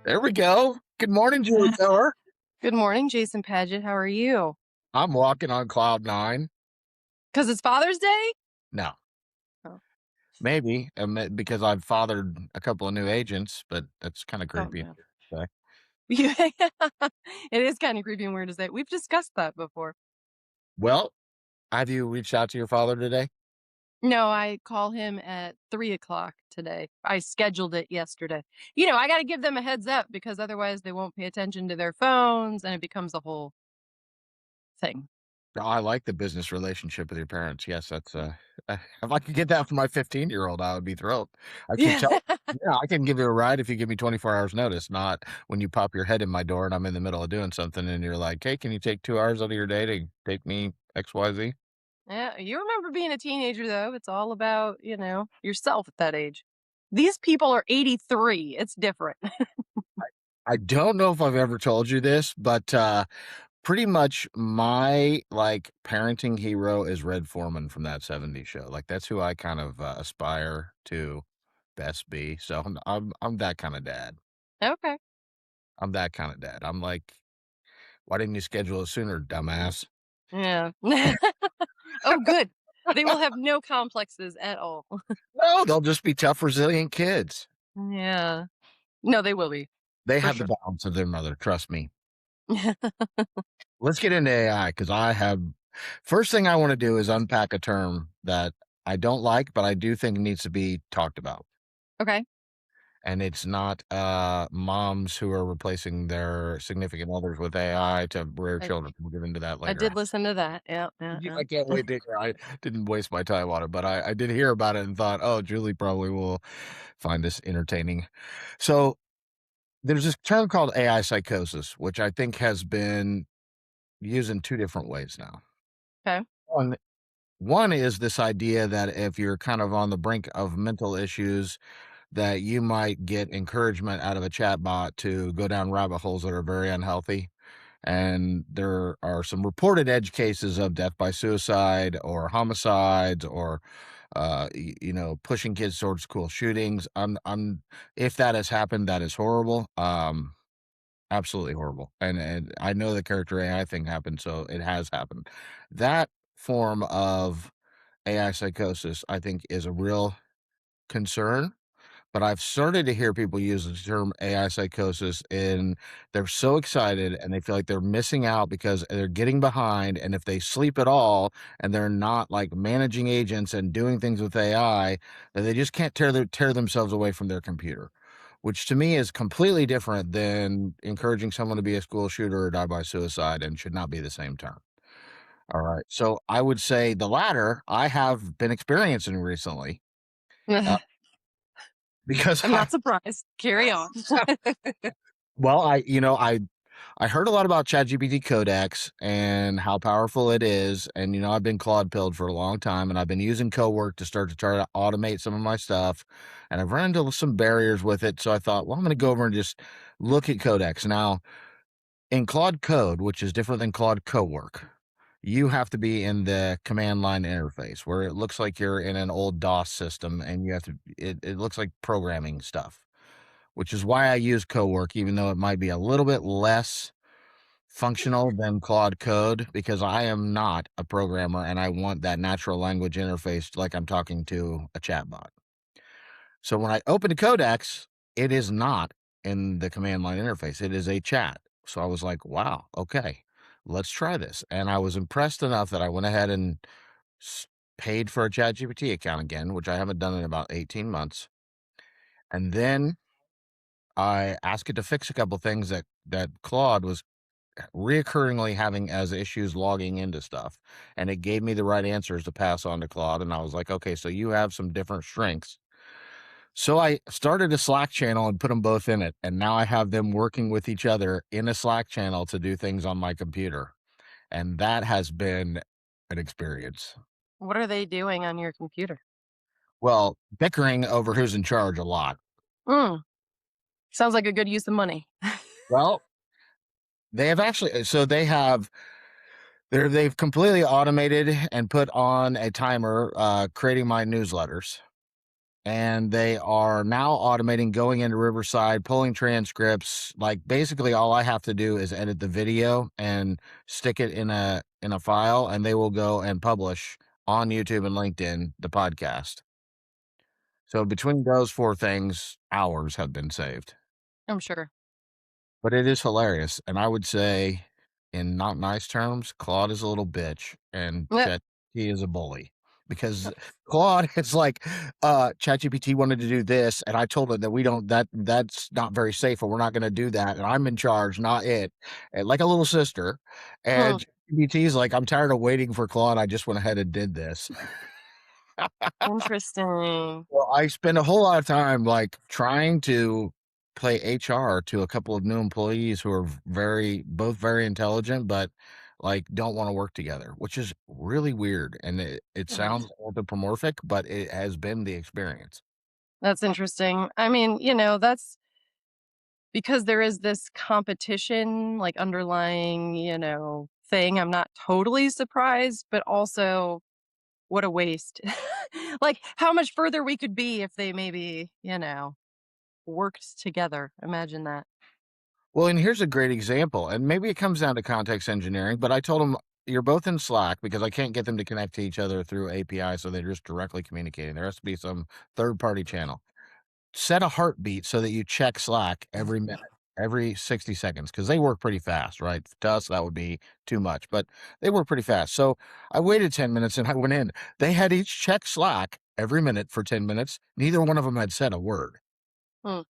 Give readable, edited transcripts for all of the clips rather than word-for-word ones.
There we go. Good morning, Julie Koehrer. Good morning, Jason Paget. How are you? I'm walking on cloud nine. Because it's Father's Day? No, Oh. maybe because I've fathered a couple of new agents, but that's kind of Oh, creepy. no. So, It is kind of creepy and weird to say. We've discussed that before. well, have you reached out to your father today? No, I call him at 3:00 today. I scheduled it yesterday. I got to give them a heads up because otherwise they won't pay attention to their phones and it becomes a whole thing. Oh, I like the business relationship with your parents. Yes, that's if I could get that for my 15-year-old, I would be thrilled. I keep Yeah. telling, yeah, I can give you a ride if you give me 24 hours notice, not when you pop your head in my door and I'm in the middle of doing something and you're like, hey, can you take 2 hours out of your day to take me XYZ? Yeah, you remember being a teenager though. It's all about, yourself at that age. These people are 83. It's different. I don't know if I've ever told you this, but pretty much my like parenting hero is Red Foreman from that '70s show. Like that's who I kind of aspire to best be. So I'm that kind of dad. Okay. I'm that kind of dad. I'm like, why didn't you schedule it sooner, dumbass? Yeah. Oh, good. They will have no complexes at all. No, they'll just be tough, resilient kids. Yeah. No, they will be, They for have the sure. balance of their mother. Trust me. Let's get into AI because I have. First thing I want to do is unpack a term that I don't like, but I do think needs to be talked about. Okay. And it's not moms who are replacing their significant others with AI to rear I children. We'll get into that I later. did listen to that. Yeah, yeah, Yeah, yeah. I can't wait to hear. I didn't waste my time on it, but I did hear about it and thought, oh, Julie probably will find this entertaining. So there's this term called AI psychosis, which I think has been used in two different ways now. Okay. One, one is this idea that if you're kind of on the brink of mental issues, that you might get encouragement out of a chatbot to go down rabbit holes that are very unhealthy. And there are some reported edge cases of death by suicide or homicides or pushing kids towards school shootings. If that has happened, that is horrible. Absolutely horrible. And I know the character AI thing happened, so it has happened. That form of AI psychosis, I think, is a real concern, but I've started to hear people use the term AI psychosis and they're so excited and they feel like they're missing out because they're getting behind. And if they sleep at all and they're not like managing agents and doing things with AI, then they just can't tear themselves away from their computer, which to me is completely different than encouraging someone to be a school shooter or die by suicide and should not be the same term. All right. So I would say the latter I have been experiencing recently uh, because I'm not surprised. Carry on. well, I heard a lot about ChatGPT Codex and how powerful it is, and I've been Claude pilled for a long time, and I've been using CoWork to start to try to automate some of my stuff, and I've run into some barriers with it. So I thought, well, I'm going to go over and just look at Codex now. In Claude Code, which is different than Claude CoWork, you have to be in the command line interface where it looks like you're in an old DOS system, and you have to. It looks like programming stuff, which is why I use CoWork, even though it might be a little bit less functional than Claude Code, because I am not a programmer and I want that natural language interface like I'm talking to a chatbot. So when I open the Codex, it is not in the command line interface. It is a chat. So I was like, wow, okay, let's try this. And I was impressed enough that I went ahead and paid for a ChatGPT account again, which I haven't done in about 18 months. And then I asked it to fix a couple things that Claude was reoccurringly having as issues logging into stuff, and it gave me the right answers to pass on to Claude. And I was like, okay, so you have some different strengths. So I started a Slack channel and put them both in it, and now I have them working with each other in a Slack channel to do things on my computer, and that has been an experience. What are they doing on your computer? Well, bickering over who's in charge a lot. Mm, sounds like a good use of money. Well, they have actually, so they've completely automated and put on a timer creating my newsletters. and they are now automating going into Riverside, pulling transcripts. Like, basically all I have to do is edit the video and stick it in a file, and they will go and publish on YouTube and LinkedIn the podcast. So between those 4 things, hours have been saved. I'm sure. But it is hilarious, and I would say, in not nice terms, Claude is a little bitch, and Yep. ChatGPT is a bully. Because Claude is like, ChatGPT wanted to do this, and I told it that we don't that's not very safe, and we're not gonna do that, and I'm in charge, not it. And like a little sister, Hmm. and ChatGPT is like, "I'm tired of waiting for Claude, I just went ahead and did this." Interesting. Well, I spend a whole lot of time, like, trying to play HR to a couple of new employees who are both very intelligent, but, like, don't wanna work together, which is really weird, and it Right. sounds anthropomorphic, but it has been the experience. That's interesting. I mean, that's because there is this competition, like underlying, thing. I'm not totally surprised, but also what a waste. Like how much further we could be if they maybe, worked together. Imagine that. Well, and here's a great example, and maybe it comes down to context engineering, but I told them, "You're both in Slack," because I can't get them to connect to each other through API, so they're just directly communicating. There has to be some third-party channel. Set a heartbeat so that you check Slack every minute, every 60 seconds, because they work pretty fast, right? To us, that would be too much, but they work pretty fast. So I waited 10 minutes and I went in. They had each checked Slack every minute for 10 minutes. Neither one of them had said a word. Hmm.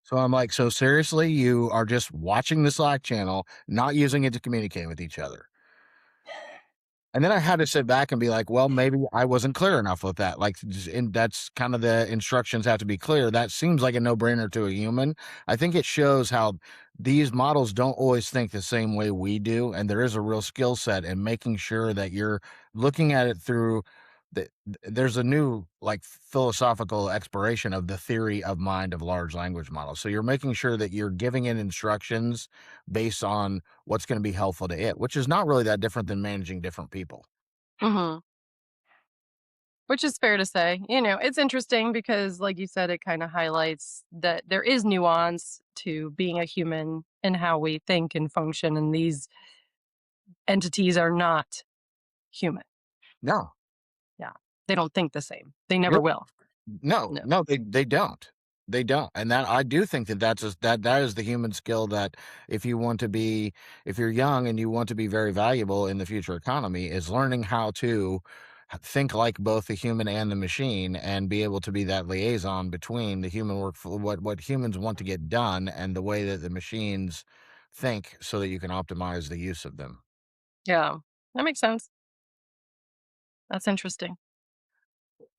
So I'm like, so seriously, you are just watching the Slack channel, not using it to communicate with each other. And then I had to sit back and be like, well, maybe I wasn't clear enough with that. Like, that's kind of the instructions have to be clear. That seems like a no brainer to a human. I think it shows how these models don't always think the same way we do. And there is a real skill set in making sure that you're looking at it through there's a new like philosophical exploration of the theory of mind of large language models. So you're making sure that you're giving it instructions based on what's going to be helpful to it, which is not really that different than managing different people. Hmm. Which is fair to say. It's interesting because, like you said, it kind of highlights that there is nuance to being a human and how we think and function. And these entities are not human. No, Yeah. They don't think the same. They never you're will. no, No. no, they don't. They don't. And that I do think that that is the human skill that if you want to be if you're young and you want to be very valuable in the future economy is learning how to think like both the human and the machine and be able to be that liaison between the human what humans want to get done and the way that the machines think so that you can optimize the use of them. Yeah. That makes sense. That's interesting.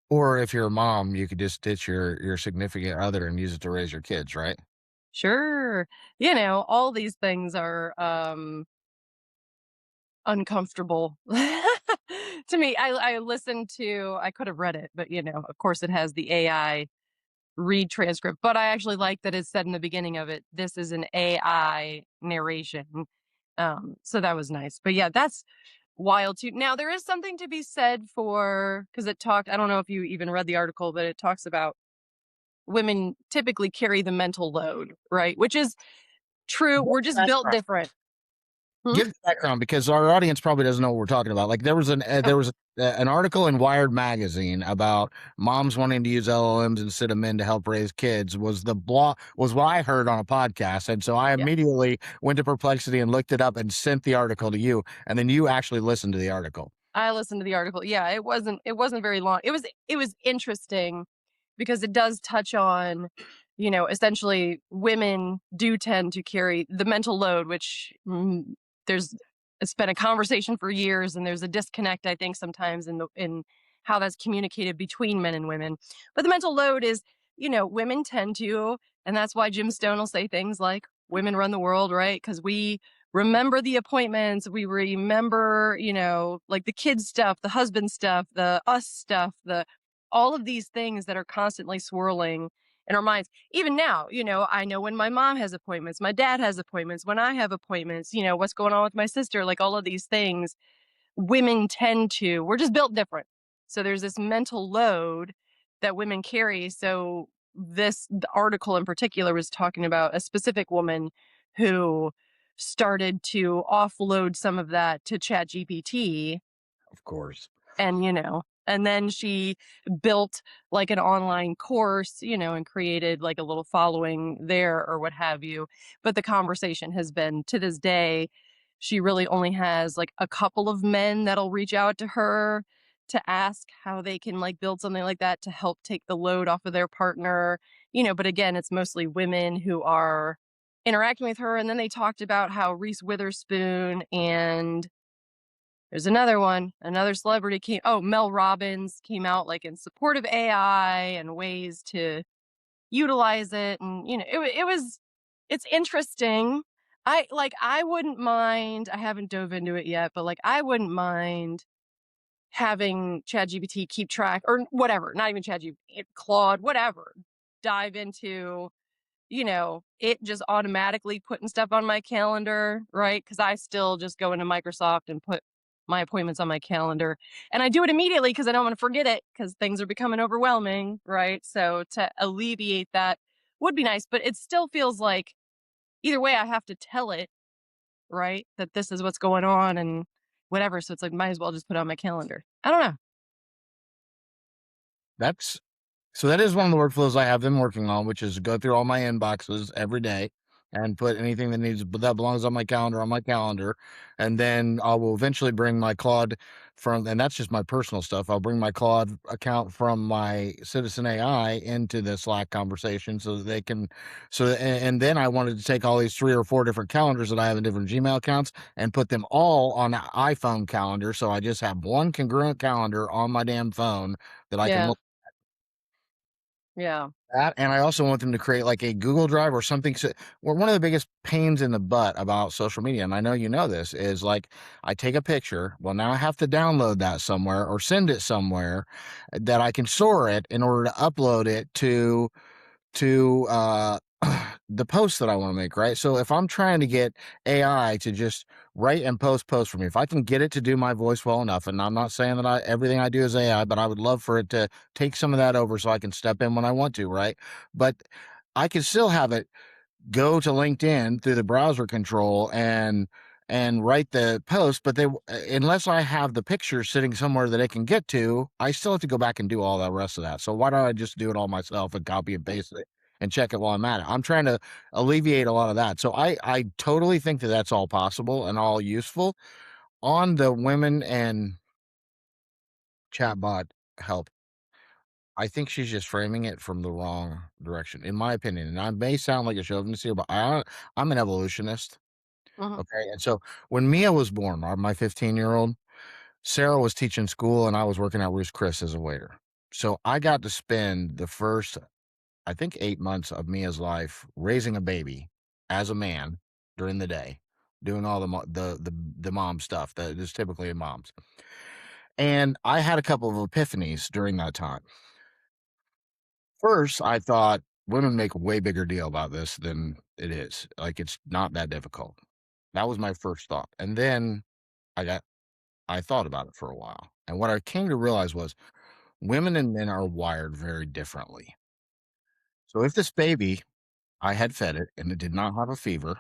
Or if you're a mom, you could just ditch your significant other and use it to raise your kids, right? Sure. All these things are uncomfortable to me. I listened to, I could have read it, but of course it has the AI read transcript, but I actually like that it said in the beginning of it, this is an AI narration. So that was nice. But yeah, that's wild too. Now there is something to be said for, because it talked, I don't know if you even read the article, but it talks about women typically carry the mental load, right? Which is true. We're just built different. Hmm? Give the background because our audience probably doesn't know what we're talking about. Like Oh, there was an article in Wired magazine about moms wanting to use LLMs instead of men to help raise kids was what I heard on a podcast, and so I yeah. immediately went to Perplexity and looked it up and sent the article to you, and then you actually listened to the article. I listened to the article. Yeah, it wasn't very long. It was interesting because it does touch on, essentially women do tend to carry the mental load, which there's it's been a conversation for years, and there's a disconnect, I think, sometimes in how that's communicated between men and women. But the mental load is, women tend to, and that's why Jim Stone will say things like women run the world, right? Because we remember the appointments, we remember, like the kids stuff, the husband stuff, the us stuff, the all of these things that are constantly swirling in our minds. Even now, I know when my mom has appointments, my dad has appointments, when I have appointments, what's going on with my sister, like all of these things, women tend to, we're just built different. So there's this mental load that women carry. So the article in particular was talking about a specific woman who started to offload some of that to ChatGPT, Of course. and and then she built like an online course, and created like a little following there or what have you. But the conversation has been, to this day, she really only has like a couple of men that'll reach out to her to ask how they can like build something like that to help take the load off of their partner. But again, it's mostly women who are interacting with her. And then they talked about how Reese Witherspoon and there's another one, another celebrity Mel Robbins came out like in support of AI and ways to utilize it. And, it's interesting. I wouldn't mind, I haven't dove into it yet, but like, I wouldn't mind having ChatGPT keep track or whatever, not even ChatGPT, Claude, whatever, dive into it just automatically putting stuff on my calendar, right? Because I still just go into Microsoft and put my appointments on my calendar. And I do it immediately because I don't want to forget it because things are becoming overwhelming, right? So to alleviate that would be nice, but it still feels like either way, I have to tell it, right? That this is what's going on and whatever. So it's like, might as well just put it on my calendar. I don't know. That's So that is one of the workflows I have been working on, which is go through all my inboxes every day and put anything that belongs on my calendar. And then I will eventually bring my Claude and that's just my personal stuff. I'll bring my Claude account from my Citizen AI into the Slack conversation so that they can, and then I wanted to take all these 3 or 4 different calendars that I have in different Gmail accounts and put them all on an iPhone calendar. So I just have one congruent calendar on my damn phone that I can Yeah. look Yeah. that, and I also want them to create like a Google Drive or something. So, well, one of the biggest pains in the butt about social media, and I know you know this, is like I take a picture. Well, now I have to download that somewhere or send it somewhere that I can store it in order to upload it to the post that I want to make, right? So if I'm trying to get AI to just write and post for me, if I can get it to do my voice well enough, and I'm not saying that everything I do is AI, but I would love for it to take some of that over so I can step in when I want to, right? But I can still have it go to LinkedIn through the browser control and write the post, but unless I have the picture sitting somewhere that it can get to, I still have to go back and do all the rest of that. So why don't I just do it all myself and copy and paste it and check it while I'm at it? I'm trying to alleviate a lot of that. So I totally think that that's all possible and all useful on the women and chatbot help. I think she's just framing it from the wrong direction, in my opinion. And I may sound like a chauvinist here, but I'm an evolutionist. Mhm. Okay, and so when Mia was born, my 15-year-old, Sarah was teaching school and I was working at Ruth's Chris as a waiter. So I got to spend the first, I think, 8 months of Mia's life raising a baby as a man during the day, doing all the mom stuff that is typically in moms. And I had a couple of epiphanies during that time. First, I thought women make a way bigger deal about this than it is. Like, it's not that difficult. That was my first thought. And then I got I thought about it for a while. And what I came to realize was women and men are wired very differently. So if this baby, I had fed it and it did not have a fever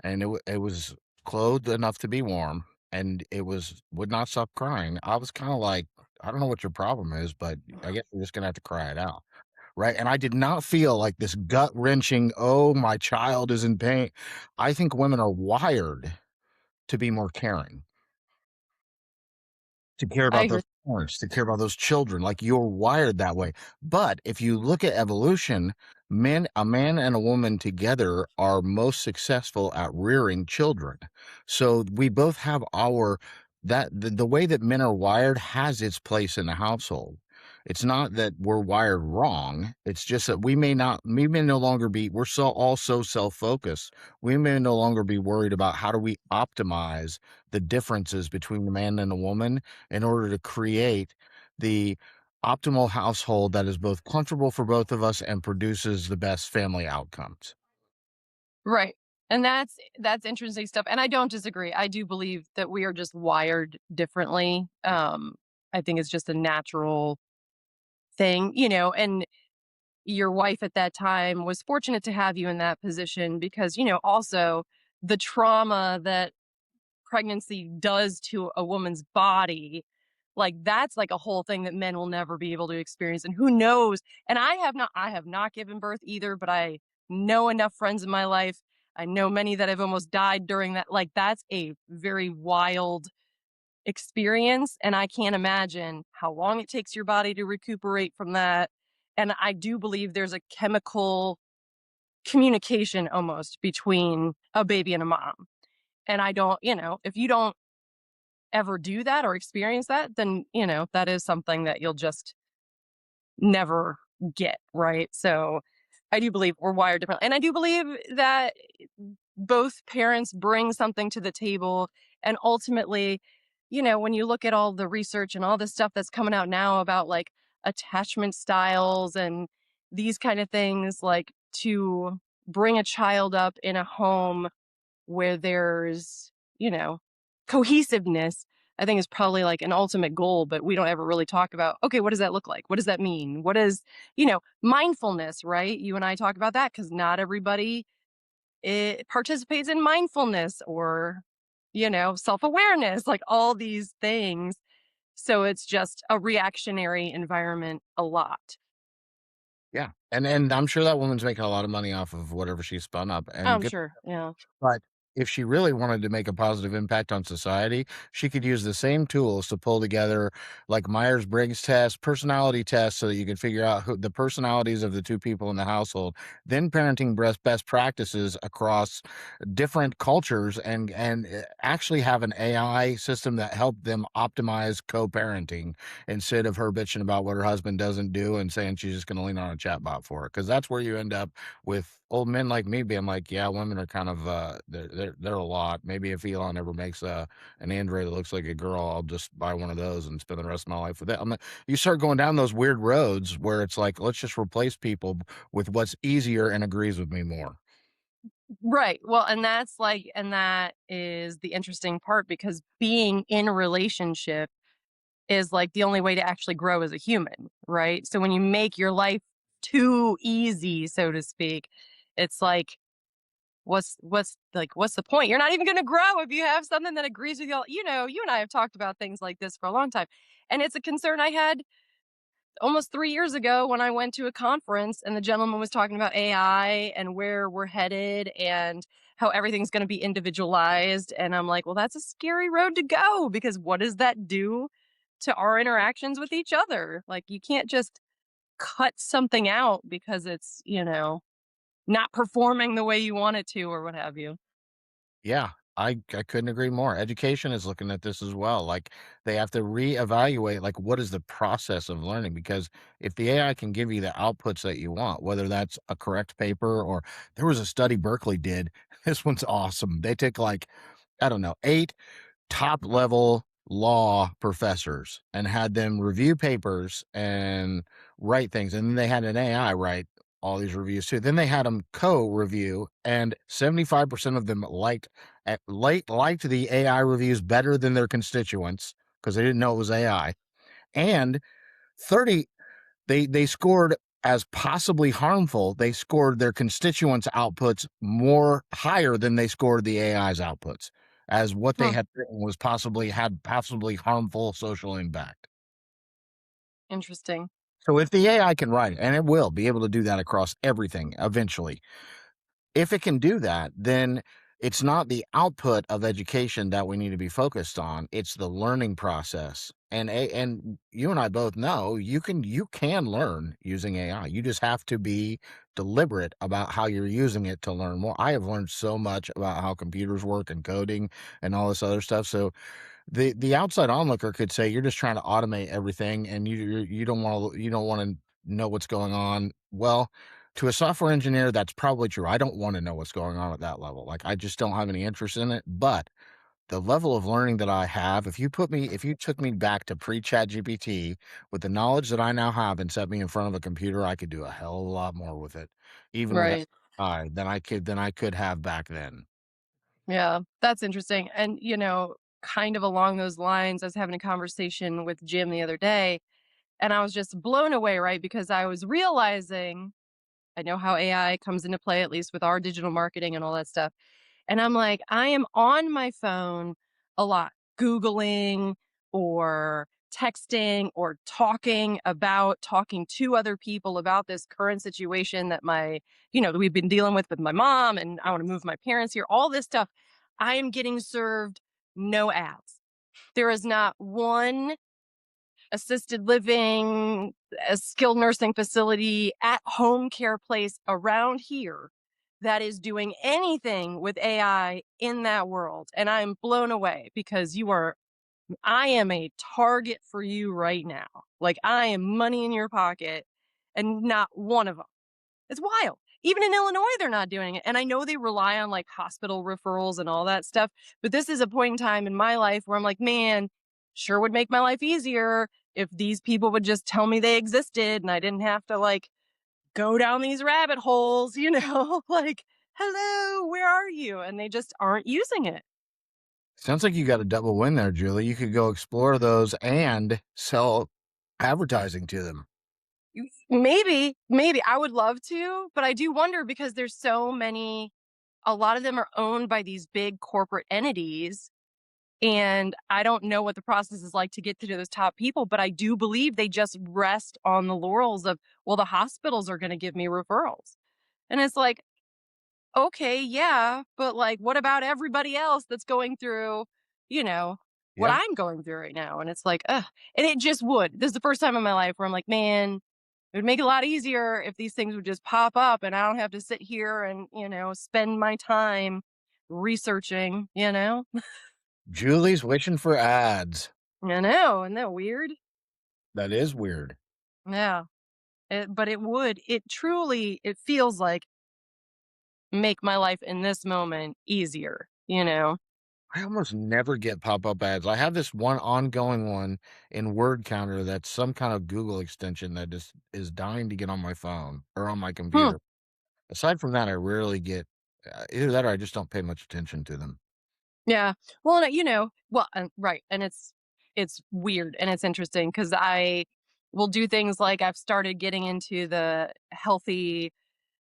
and it was clothed enough to be warm and it would not stop crying, I was kind of like, I don't know what your problem is, but I guess you're just gonna have to cry it out. Right. And I did not feel like this gut wrenching, oh, my child is in pain. I think women are wired to be more caring. To care I about agree. those parents, to care about those children, like, you're wired that way. But if you look at evolution, a man and a woman together are most successful at rearing children. So we both have the way that men are wired has its place in the household. It's not that we're wired wrong. It's just that we may no longer be we're so all so self-focused. We may no longer be worried about how do we optimize the differences between the man and the woman in order to create the optimal household that is both comfortable for both of us and produces the best family outcomes. Right. And that's interesting stuff. And I don't disagree. I do believe that we are just wired differently. I think it's just a natural thing, and your wife at that time was fortunate to have you in that position because, also the trauma that pregnancy does to a woman's body, like that's like a whole thing that men will never be able to experience. And who knows? And I have not given birth either, but I know enough friends in my life. I know many that have almost died during that. Like that's a very wild experience. And I can't imagine how long it takes your body to recuperate from that. And I do believe there's a chemical communication almost between a baby and a mom. And I don't, if you don't ever do that or experience that, then, that is something that you'll just never get, right? So I do believe we're wired differently. And I do believe that both parents bring something to the table. And ultimately, when you look at all the research and all this stuff that's coming out now about like attachment styles and these kind of things, like to bring a child up in a home where there's, you know, cohesiveness, I think is probably like an ultimate goal, but we don't ever really talk about, okay, what does that look like? What does that mean? What is, mindfulness, right? You and I talk about that because not everybody participates in mindfulness or, self awareness, like all these things. So it's just a reactionary environment a lot. Yeah, and I'm sure that woman's making a lot of money off of whatever she spun up, and I'm good. sure. Yeah. But if she really wanted to make a positive impact on society, she could use the same tools to pull together like Myers-Briggs test, personality tests, so that you could figure out who the personalities of the 2 people in the household, then parenting best practices across different cultures and actually have an AI system that helped them optimize co-parenting instead of her bitching about what her husband doesn't do and saying she's just gonna lean on a chatbot for it. Because that's where you end up with old men like me being like, "Yeah, women are kind of, they're a lot. Maybe if Elon ever makes an android that looks like a girl, I'll just buy one of those and spend the rest of my life with it." I'm like, you start going down those weird roads where it's like, let's just replace people with what's easier and agrees with me more. Right. Well, and that is the interesting part because being in a relationship is like the only way to actually grow as a human, right? So when you make your life too easy, so to speak, it's like what's the point? You're not even going to grow if you have something that agrees with you. You and I have talked about things like this for a long time. And it's a concern I had almost 3 years ago when I went to a conference and the gentleman was talking about AI and where we're headed and how everything's going to be individualized. And I'm like, well, that's a scary road to go because what does that do to our interactions with each other? Like, you can't just cut something out because it's, not performing the way you want it to or what have you. Yeah, I couldn't agree more. Education is looking at this as well. Like they have to reevaluate like what is the process of learning because if the AI can give you the outputs that you want, whether that's a correct paper or there was a study Berkeley did. This one's awesome. They took like I don't know, 8 top level law professors and had them review papers and write things. And then they had an AI write all these reviews too. Then they had them co-review, and 75% of them liked the AI reviews better than their constituents because they didn't know it was AI. And 30 they scored as possibly harmful. They scored their constituents' outputs more higher than they scored the AI's outputs, as what they Hmm, had written was possibly harmful social impact. interesting. So if the AI can write it, and it will be able to do that across everything eventually, if it can do that, then it's not the output of education that we need to be focused on. It's the learning process. And you and I both know you can learn using AI. You just have to be deliberate about how you're using it to learn more. I have learned so much about how computers work and coding and all this other stuff. So the outside onlooker could say you're just trying to automate everything and you don't want to know what's going on. Well, to a software engineer, that's probably true. I don't want to know what's going on at that level. Like I just don't have any interest in it. But the level of learning that I have, if you took me back to pre-chat GPT with the knowledge that I now have and set me in front of a computer, I could do a hell of a lot more with it, even without Right. I than I could have back then. Yeah, that's interesting. And, kind of along those lines, I was having a conversation with Jim the other day, And I was just blown away, right? Because I was realizing I know how AI comes into play, at least with our digital marketing and all that stuff. And I'm like, I am on my phone a lot, Googling or texting or talking to other people about this current situation that that we've been dealing with my mom, and I want to move my parents here, all this stuff. I am getting served no ads. There is not one assisted living, a skilled nursing facility, at home care place around here that is doing anything with AI in that world. And I'm blown away because I am a target for you right now. Like I am money in your pocket and not one of them. It's wild. Even in Illinois, they're not doing it. And I know they rely on like hospital referrals and all that stuff. But this is a point in time in my life where I'm like, man, sure would make my life easier if these people would just tell me they existed and I didn't have to like go down these rabbit holes, like, hello, where are you? And they just aren't using it. Sounds like you got a double win there, Julie. You could go explore those and sell advertising to them. Maybe I would love to, but I do wonder because there's so many, a lot of them are owned by these big corporate entities. And I don't know what the process is like to get to those top people, but I do believe they just rest on the laurels of, well, the hospitals are going to give me referrals. And it's like, okay, yeah, but like, what about everybody else that's going through, you know, what Yeah. I'm going through right now? And it's like, ugh. And it just would. This is the first time in my life where I'm like, man, it would make it a lot easier if these things would just pop up and I don't have to sit here and, spend my time researching. Julie's wishing for ads. I know. Isn't that weird? That is weird. Yeah. But it truly, it feels like make my life in this moment easier. I almost never get pop-up ads. I have this one ongoing one in Word Counter that's some kind of Google extension that just is dying to get on my phone or on my Hmm. computer. Aside from that, I rarely get either that or I just don't pay much attention to them. Yeah. Well, right. And it's weird and it's interesting because I will do things like I've started getting into the healthy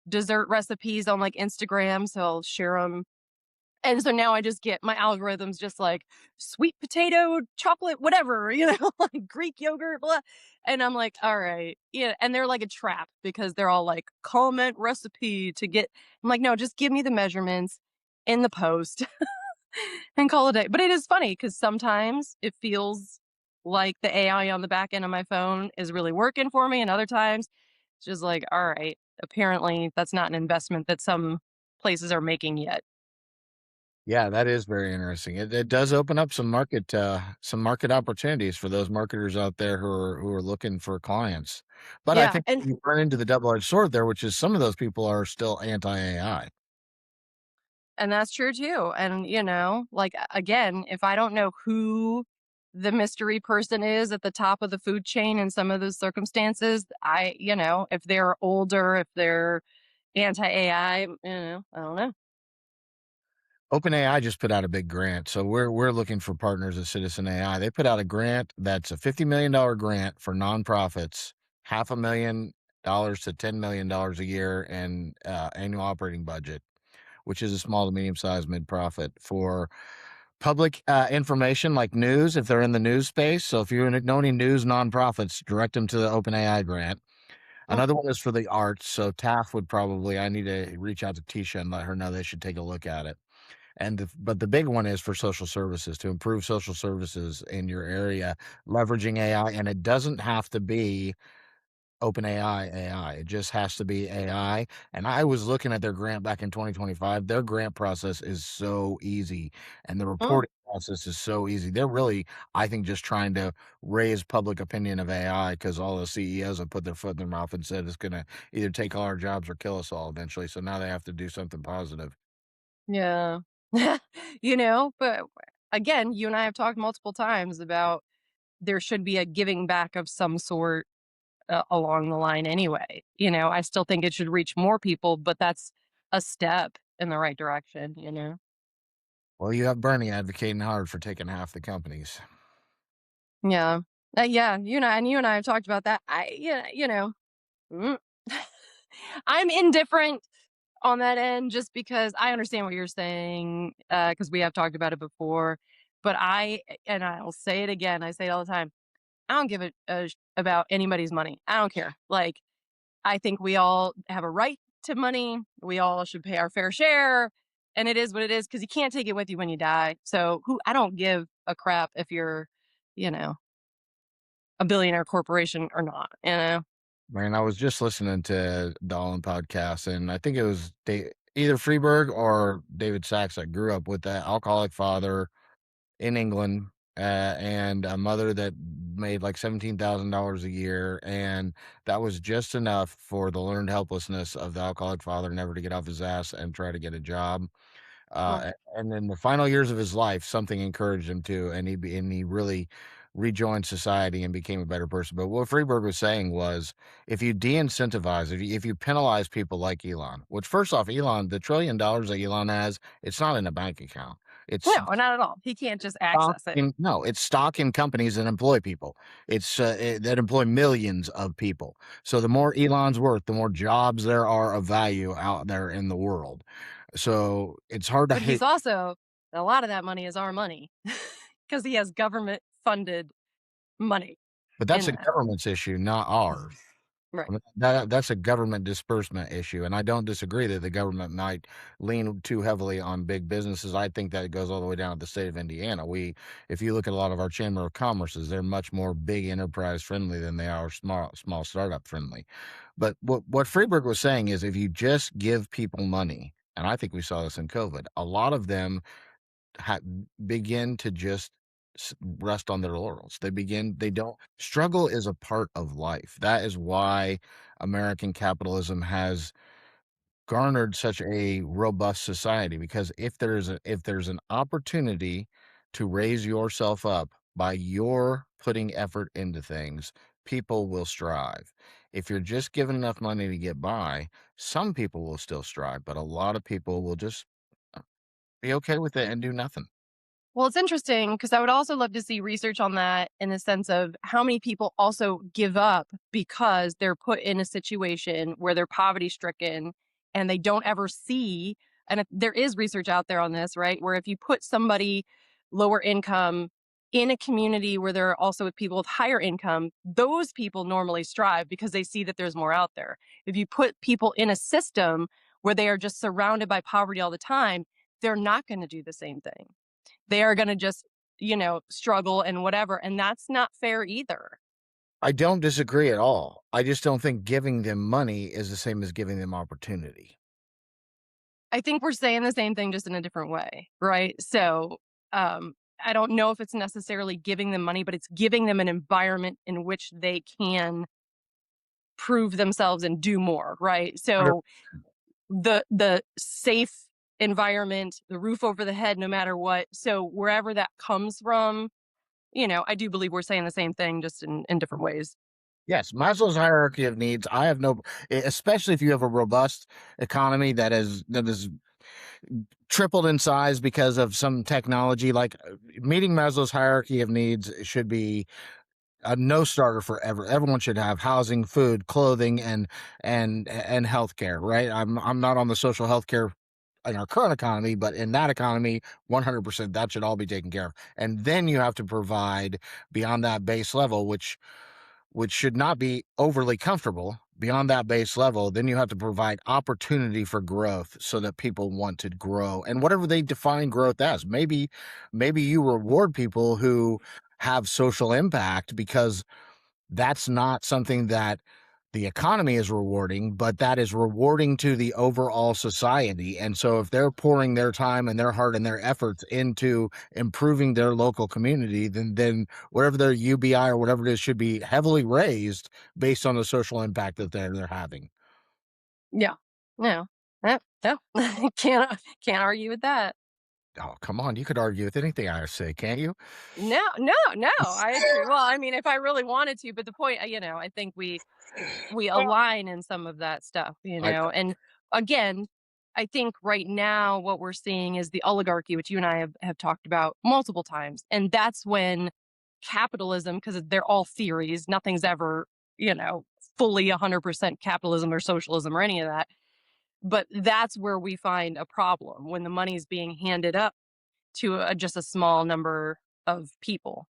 dessert recipes on like Instagram. So I'll share them. And so now I just get my algorithms just like sweet potato, chocolate, whatever, like Greek yogurt, blah. And I'm like, all right. Yeah. And they're like a trap because they're all like comment recipe to get. I'm like, no, just give me the measurements in the post and call it a day. But it is funny because sometimes it feels like the AI on the back end of my phone is really working for me. And other times it's just like, all right, apparently that's not an investment that some places are making yet. Yeah, that is very interesting. It does open up some market opportunities for those marketers out there who are looking for clients. But I Yeah. think you run into the double-edged sword there, which is some of those people are still anti-AI. And that's true too. And, like again, if I don't know who the mystery person is at the top of the food chain in some of those circumstances, if they're older, if they're anti AI, I don't know. OpenAI just put out a big grant, so we're looking for partners at Citizen AI. They put out a grant that's a $50 million grant for nonprofits, $500,000 to $10 million a year in annual operating budget, which is a small to medium sized mid profit for public information like news if they're in the news space. So if you know any news nonprofits, direct them to the OpenAI grant. Mm, Another one is for the arts. So TAF would probably I need to reach out to Tisha and let her know they should take a look at it. But the big one is for social services, to improve social services in your area, leveraging AI, and it doesn't have to be OpenAI AI. It just has to be AI, and I was looking at their grant back in 2025. Their grant process is so easy, and the mm. reporting process is so easy. They're really, I think, just trying to raise public opinion of AI because all the CEOs have put their foot in their mouth and said it's gonna either take all our jobs or kill us all eventually, so now they have to do something positive. Yeah. But again, you and I have talked multiple times about there should be a giving back of some sort along the line anyway. I still think it should reach more people, but that's a step in the right direction. Well, you have Bernie advocating hard for taking half the companies. Yeah. Yeah, you and I have talked about that. Mm. I'm indifferent on that end just because I understand what you're saying, because we have talked about it before. But and I'll say it again, I say it all the time. I don't give about anybody's money. I don't care. Like, I think we all have a right to money. We all should pay our fair share. And it is what it is because you can't take it with you when you die. So I don't give a crap if you're, you know, a billionaire corporation or not, you know? Man, I was just listening to Dolan podcast, and I think it was either Freeberg or David Sachs that grew up with that alcoholic father in England, and a mother that made like $17,000 a year, and that was just enough for the learned helplessness of the alcoholic father never to get off his ass and try to get a job. Well, And in the final years of his life, something encouraged him to, and he really rejoined society and became a better person. But what Freeberg was saying was, if you de-incentivize, if you penalize people like Elon, which first off, Elon, the $1 trillion that Elon has, it's not in a bank account. It's no, not at all. He can't just stock access it. in no, it's stock in companies that employ people. That employ millions of people. So the more Elon's worth, the more jobs there are of value out there in the world. So it's hard to But he's hate. also a lot of that money is our money because he has government funded money But that's in a that. government's issue, not ours. Right. I mean, that's a government disbursement issue, and I don't disagree that the government might lean too heavily on big businesses. I think that it goes all the way down to the state of Indiana. If you look at a lot of our chamber of commerces, they're much more big enterprise friendly than they are small startup friendly. But what Freeberg was saying is, if you just give people money, and I think we saw this in COVID, a lot of them ha- begin to just rest on their laurels. They don't struggle is a part of life. That is why American capitalism has garnered such a robust society, because if there's an opportunity to raise yourself up by your putting effort into things, people will strive. If you're just given enough money to get by, some people will still strive, but a lot of people will just uh, be okay with it and do nothing. Well, it's interesting because I would also love to see research on that in the sense of how many people also give up because they're put in a situation where they're poverty stricken and they don't ever see. And if, there is research out there on this, right? Where if you put somebody lower income in a community where there are also people with higher income, those people normally strive because they see that there's more out there. If you put people in a system where they are just surrounded by poverty all the time, they're not going to do the same thing. They are gonna just, struggle and whatever, and that's not fair either. I don't disagree at all. I just don't think giving them money is the same as giving them opportunity. I think we're saying the same thing just in a different way, right? So, I don't know if it's necessarily giving them money, but it's giving them an environment in which they can prove themselves and do more, right? So, the safe environment, the roof over the head no matter what. So, wherever that comes from, I do believe we're saying the same thing just in different ways. Yes, Maslow's hierarchy of needs. I have no, especially if you have a robust economy that is tripled in size because of some technology. Like meeting Maslow's hierarchy of needs should be a no starter forever. Everyone should have housing, food, clothing, and healthcare. Right? I'm not on the social healthcare in our current economy, but in that economy, 100% that should all be taken care of. And then you have to provide beyond that base level, which should not be overly comfortable. Beyond that base level, then you have to provide opportunity for growth so that people want to grow, and whatever they define growth as. Maybe you reward people who have social impact, because that's not something that the economy is rewarding, but that is rewarding to the overall society. And so if they're pouring their time and their heart and their efforts into improving their local community, then whatever their UBI or whatever it is should be heavily raised based on the social impact that they're having. Yeah. No. Yep. No. Can't argue with that. Oh, come on. You could argue with anything I say, can't you? No, no, no. I agree. Well, I mean, if I really wanted to, but the point, I think we align in some of that stuff, I And again, I think right now what we're seeing is the oligarchy, which you and I have talked about multiple times, and that's when capitalism, because they're all theories. Nothing's ever, you know, fully 100% capitalism or socialism or any of that. But that's where we find a problem when the money's being handed up to just a small number of people.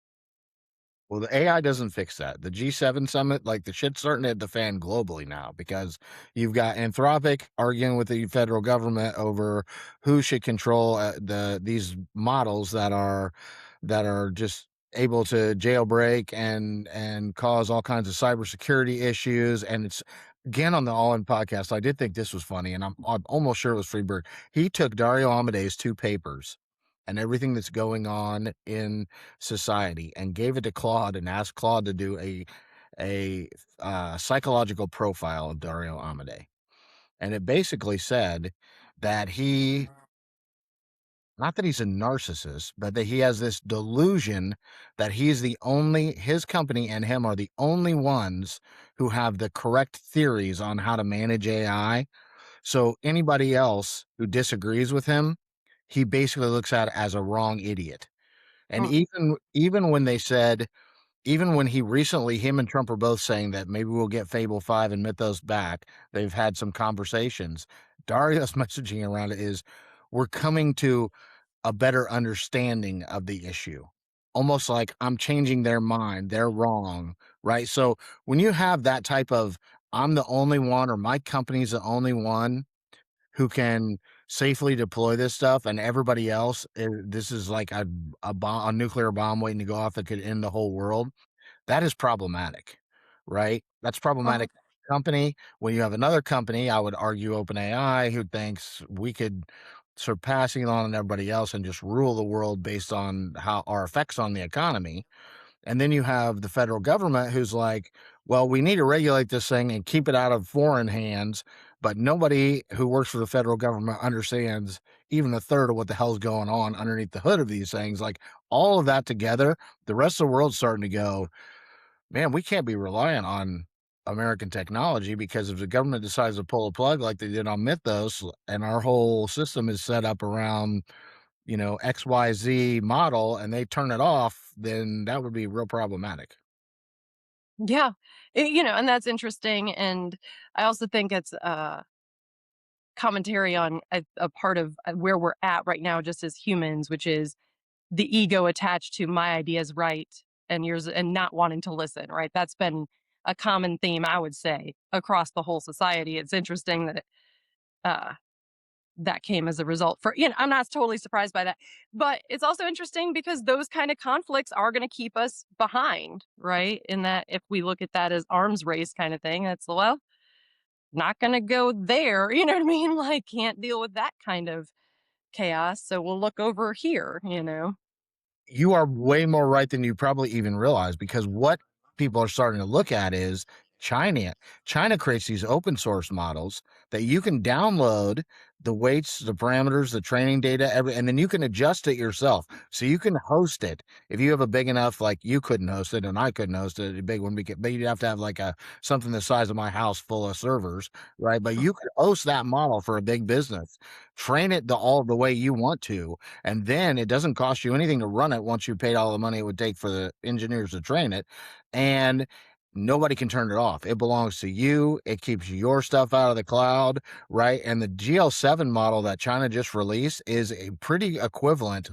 Well, the AI doesn't fix that. The G7 summit, like the shit's starting to hit the fan globally now because you've got Anthropic arguing with the federal government over who should control these models that are just able to jailbreak and cause all kinds of cybersecurity issues. And it's again on the All In podcast. I did think this was funny, and I'm almost sure it was Freeberg. He took Dario Amade's two papers and everything that's going on in society and gave it to Claude and asked Claude to do a psychological profile of Dario Amade. And it basically said that he not that he's a narcissist, but that he has this delusion that he's the only his company and him are the only ones who have the correct theories on how to manage AI. So anybody else who disagrees with him, he basically looks at as a wrong idiot. And Mm. even when they said even when he recently him and Trump are both saying that maybe we'll get Fable 5 and Mythos back, they've had some conversations. Dario's messaging around it is, "We're coming to a better understanding of the issue." Almost like, "I'm changing their mind, they're wrong," right? So, when you have that type of, "I'm the only one," or "My company's the only one," who can safely deploy this stuff and everybody else, this is like a nuclear bomb waiting to go off that could end the whole world. That is problematic, right? That's Mhm. problematic company. When you have another company, I would argue OpenAI, who thinks we could surpass Elon and everybody else and just rule the world based on how our effects on the economy. And then you have the federal government who's like, well, we need to regulate this thing and keep it out of foreign hands. But nobody who works for the federal government understands even a third of what the hell's going on underneath the hood of these things. Like all of that together, the rest of the world's starting to go, man, we can't be reliant on American technology because if the government decides to pull a plug like they did on Mythos and our whole system is set up around XYZ model and they turn it off, then that would be real problematic. Yeah. And that's interesting. And I also think it's commentary on a part of where we're at right now, just as humans, which is the ego attached to my ideas right and yours and not wanting to listen, right? That's been a common theme, I would say, across the whole society. It's interesting that uh, that came as a result for, I'm not totally surprised by that. But it's also interesting because those kind of conflicts are going to keep us behind, right? In that if we look at that as arms race kind of thing, that's, well, not going to go there. You know what I mean? Like, can't deal with that kind of chaos. So we'll look over here. You are way more right than you probably even realize because what people are starting to look at is China. China creates these open source models that you can download the weights, the parameters, the training data, and then you can adjust it yourself. So you can host it. If you have a big enough, like you couldn't host it and I couldn't host it, a big one, but you'd have to have like something the size of my house full of servers, right? But you could host that model for a big business, train it all the way you want to, and then it doesn't cost you anything to run it once you paid all the money it would take for the engineers to train it. And nobody can turn it off. It belongs to you. It keeps your stuff out of the cloud, right? And the GL7 model that China just released is a pretty equivalent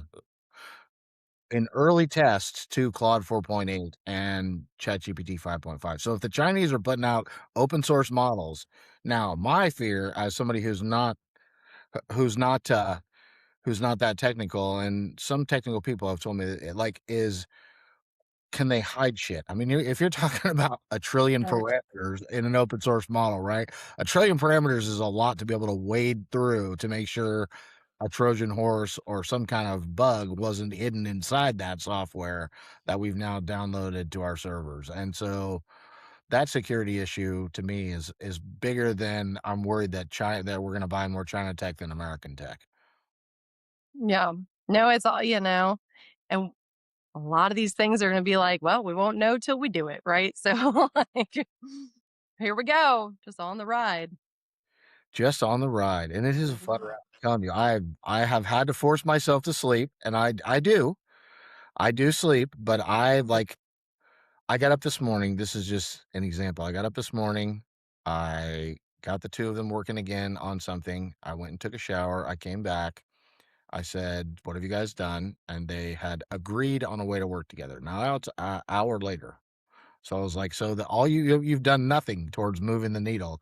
in early tests to Claude 4.8 and ChatGPT 5.5. So if the Chinese are putting out open source models, now my fear as somebody who's not who's not that technical, and some technical people have told me that is can they hide shit? I mean, if you're talking about a trillion Right. parameters in an open source model, right? A trillion parameters is a lot to be able to wade through to make sure a Trojan horse or some kind of bug wasn't hidden inside that software that we've now downloaded to our servers. And so that security issue to me is bigger than I'm worried that that we're going to buy more China tech than American tech. Yeah. No, it's all. And a lot of these things are going to be like, well, we won't know till we do it, right? So, like, here we go, just on the ride. Just on the ride, and it is a fun ride, I'm telling you, I have had to force myself to sleep, and I do, I do sleep, but I got up this morning. This is just an example. I got up this morning. I got the two of them working again on something. I went and took a shower. I came back. I said, "What have you guys done?" And they had agreed on a way to work together. Now it's an hour later. So I was like, "So the all you've done nothing towards moving the needle.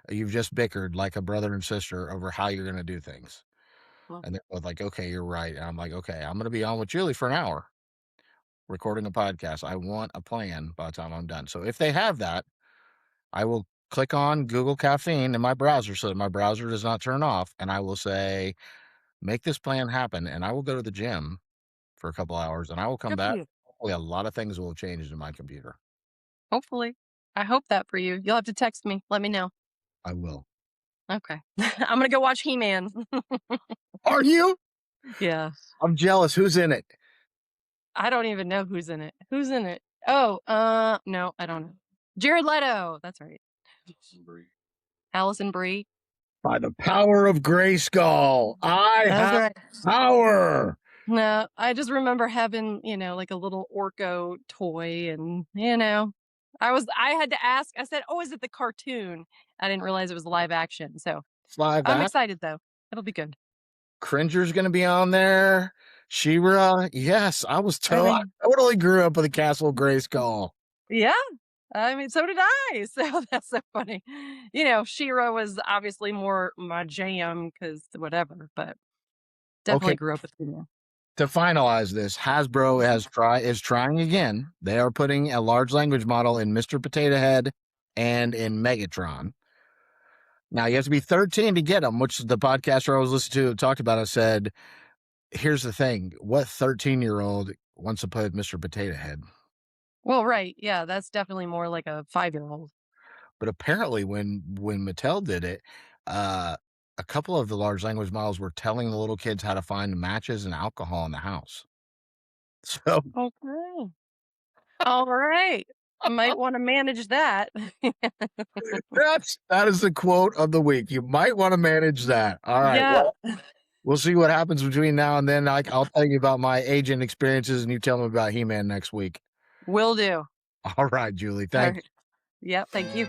You've just bickered like a brother and sister over how you're gonna do things." Well, And they're both like, "Okay, you're right." And I'm like, "Okay, I'm gonna be on with Julie for an hour recording a podcast. I want a plan by the time I'm done." So if they have that, I will click on Google Caffeine in my browser so that my browser does not turn off, and I will say, "Make this plan happen," and I will go to the gym for a couple hours, and I will come good for back. you. Hopefully, a lot of things will have changed in my computer. Hopefully. I hope that for you. You'll have to text me. Let me know. I will. Okay. I'm gonna go watch He-Man. Are you? Yeah. I'm jealous. Who's in it? I don't even know who's in it. Who's in it? Oh, no, I don't know. Jared Leto. That's right. Allison Brie. By the power of Grayskull, I That's have right. power. No, I just remember having, like a little Orko toy and, I had to ask. I said, "Oh, is it the cartoon?" I didn't realize it was live action. So, Live I'm act. excited though. It'll be good. Cringer's gonna be on there. She-Ra. Yes, I I mean, totally grew up with the Castle Grayskull. yeah. I mean, so did I. So that's so funny. She-Ra was obviously more my jam because whatever, but definitely Okay, grew up with He-Man. to finalize this, Hasbro is trying again. They are putting a large language model in Mr. Potato Head and in Megatron. Now you have to be 13 to get them, which the podcaster I was listening to talked about. I said, "Here's the thing: what 13-year-old wants to play with Mr. Potato Head?" Well, right. Yeah, that's definitely more like a 5-year-old. But apparently, when Mattel did it, uh, a couple of the large language models were telling the little kids how to find matches and alcohol in the house. So Okay. All right. Might want to manage that. that is the quote of the week. You might want to manage that. All right. Yeah, Well, we'll see what happens between now and then. I'll tell you about my agent experiences, and you tell me about He-Man next week. will do. All right, Julie. All Thank right. Yeah, thank you.